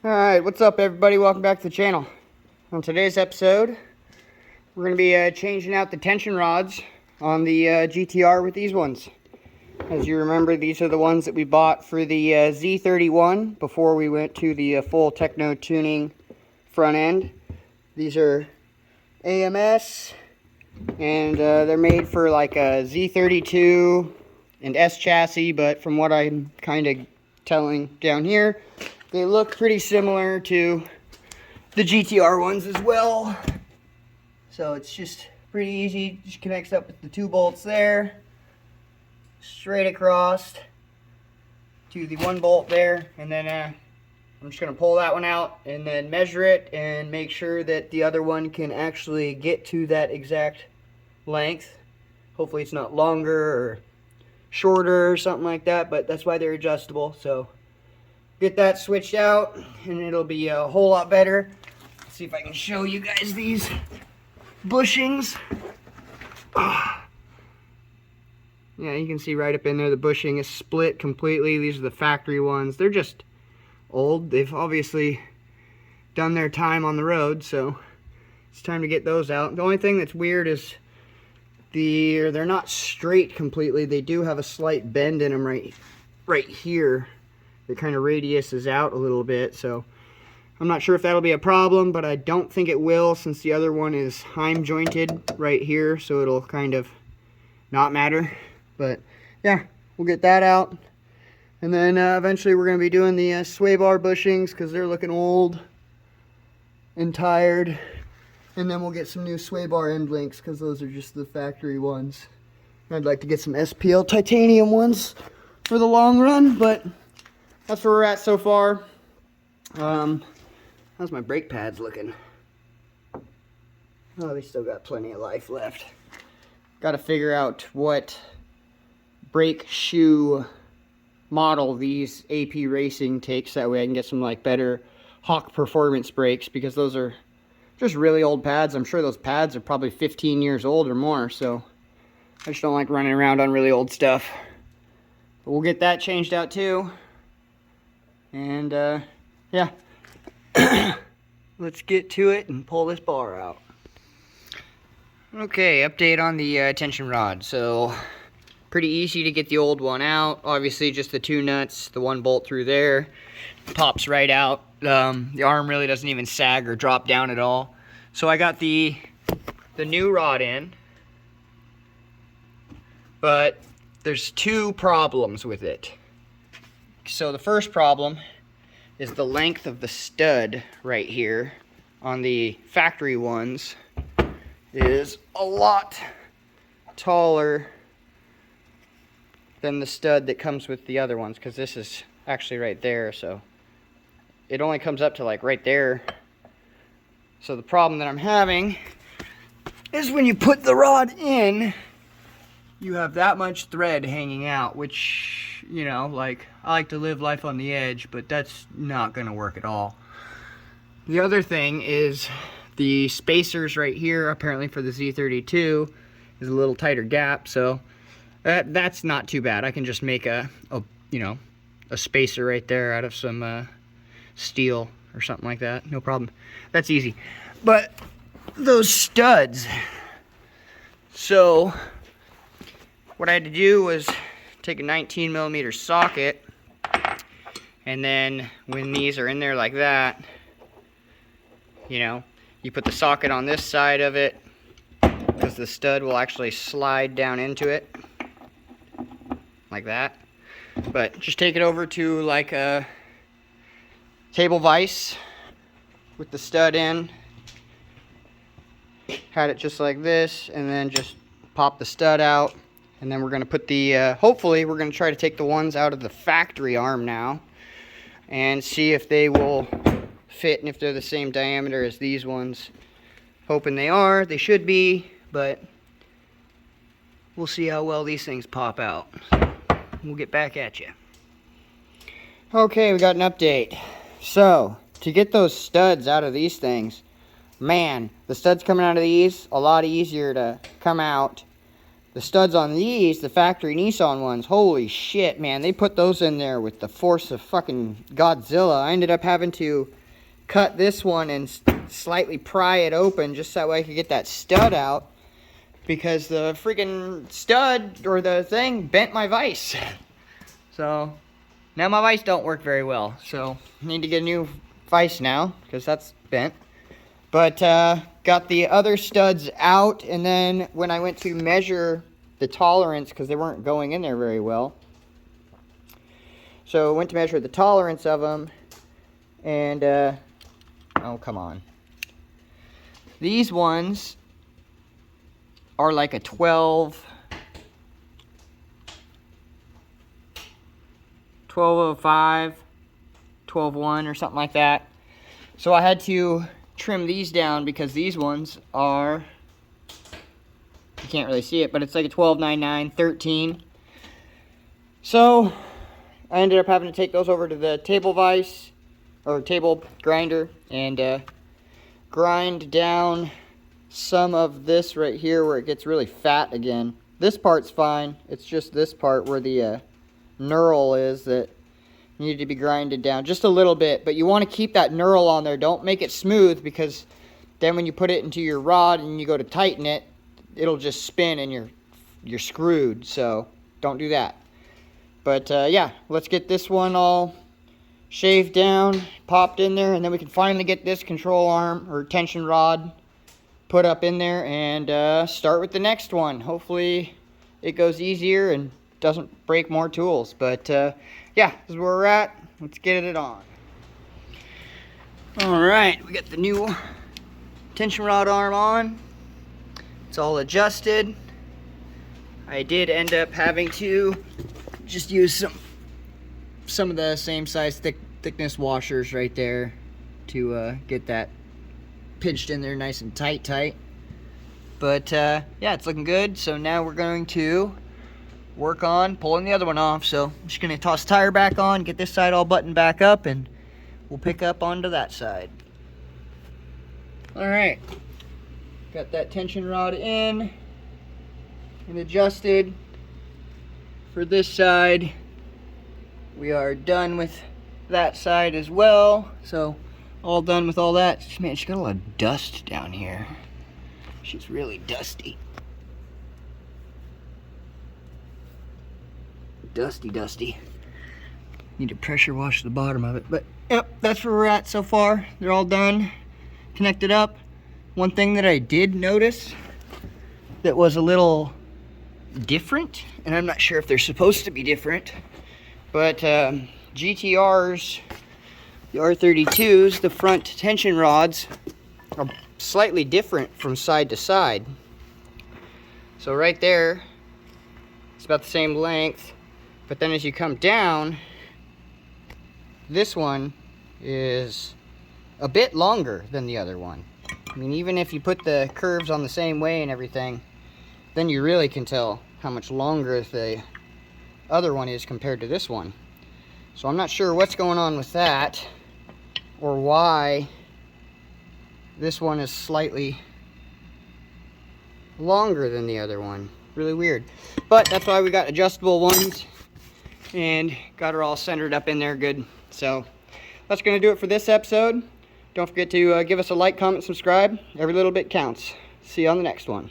Alright, what's up everybody? Welcome back to the channel. On today's episode, we're going to be changing out the tension rods on the GTR with these ones. As you remember, these are the ones that we bought for the Z31 before we went to the full techno tuning front end. These are AMS, and they're made for like a Z32 and S chassis, but from what I'm kind of telling down here, they look pretty similar to the GTR ones as well. So it's just pretty easy. Just connects up with the 2 bolts there, straight across to the 1 bolt there, and then I'm just going to pull that one out and then measure it and make sure that the other one can actually get to that exact length. Hopefully it's not longer or shorter or something like that, but that's why they're adjustable. So get that switched out and it'll be a whole lot better. Let's see if I can show you guys these bushings. Yeah, you can see right up in there the bushing is split completely. These are the factory ones. They're just old. They've obviously done their time on the road, so it's time to get those out. The only thing that's weird is they're not straight completely. They do have a slight bend in them right here. It kind of radiuses out a little bit, so I'm not sure if that'll be a problem, but I don't think it will, since the other one is Heim jointed right here, so it'll kind of not matter. But yeah, we'll get that out, and then eventually we're going to be doing the sway bar bushings because they're looking old and tired, and then we'll get some new sway bar end links because those are just the factory ones. I'd like to get some SPL titanium ones for the long run, but that's where we're at so far. How's my brake pads looking? Oh, they still got plenty of life left. Got to figure out what brake shoe model these AP Racing takes. That way I can get some like better Hawk performance brakes, because those are just really old pads. I'm sure those pads are probably 15 years old or more, so I just don't like running around on really old stuff. But we'll get that changed out too. And yeah, let's get to it and pull this bar out. Okay, update on the tension rod. So pretty easy to get the old one out. Obviously just the 2 nuts, the 1 bolt through there pops right out. The arm really doesn't even sag or drop down at all. So I got the new rod in, but there's 2 problems with it. So the first problem is the length of the stud right here on the factory ones is a lot taller than the stud that comes with the other ones, because this is actually right there, so it only comes up to like right there. So the problem that I'm having is when you put the rod in, you have that much thread hanging out, which, you know, like, I like to live life on the edge, but that's not going to work at all. The other thing is the spacers right here, apparently for the Z32, is a little tighter gap, so that's not too bad. I can just make a spacer right there out of some steel or something like that. No problem. That's easy. But those studs, so what I had to do was take a 19mm socket, and then when these are in there like that, you know, you put the socket on this side of it, because the stud will actually slide down into it like that. But just take it over to like a table vise with the stud in, had it just like this, and then just pop the stud out. And then we're going to put the, hopefully we're going to try to take the ones out of the factory arm now and see if they will fit and if they're the same diameter as these ones. Hoping they are. They should be, but we'll see how well these things pop out. We'll get back at you. Okay, we got an update. So, to get those studs out of these things, man, the studs coming out of these, a lot easier to come out. the studs on these, the factory Nissan ones, holy shit, man. They put those in there with the force of fucking Godzilla. I ended up having to cut this one and slightly pry it open just so I could get that stud out, because the freaking stud or the thing bent my vise. So now my vise don't work very well, so I need to get a new vise now because that's bent. But got the other studs out, and then when I went to measure the tolerance, because they weren't going in there very well, so I went to measure the tolerance of them, and oh, come on. These ones are like a 1205, 12.1 or something like that. So I had to trim these down because these ones are, you can't really see it, but it's like a 12.99, 13. So I ended up having to take those over to the table vise or table grinder and grind down some of this right here where it gets really fat again. This part's fine. It's just this part where the knurl is that needed to be grinded down just a little bit, but you want to keep that knurl on there. Don't make it smooth, because then when you put it into your rod and you go to tighten it, it'll just spin and you're screwed. So don't do that. But yeah, let's get this one all shaved down, popped in there, and then we can finally get this control arm or tension rod put up in there and start with the next one. Hopefully it goes easier and doesn't break more tools. But yeah, this is where we're at. Let's get it on. All right, we got the new tension rod arm on. It's all adjusted. I did end up having to just use some of the same size thickness washers right there to get that pitched in there nice and tight. But yeah, it's looking good. So now we're going to work on pulling the other one off. So I'm just going to toss the tire back on, get this side all buttoned back up, and we'll pick up onto that side. Alright, got that tension rod in and adjusted. For this side, we are done with that side as well. So all done with all that. Man, she's got a lot of dust down here. She's really dusty. Dusty. Need to pressure wash the bottom of it. But yep, that's where we're at so far. They're all done, connected up. One thing that I did notice that was a little different, and I'm not sure if they're supposed to be different, but GTRs, the R32s, the front tension rods are slightly different from side to side. So right there, it's about the same length, but then as you come down, this one is a bit longer than the other one. I mean, even if you put the curves on the same way and everything, then you really can tell how much longer the other one is compared to this one. So I'm not sure what's going on with that, or why this one is slightly longer than the other one. Really weird. But that's why we got adjustable ones and got her all centered up in there good. So that's going to do it for this episode. Don't forget to give us a like, comment, subscribe. Every little bit counts. See you on the next one.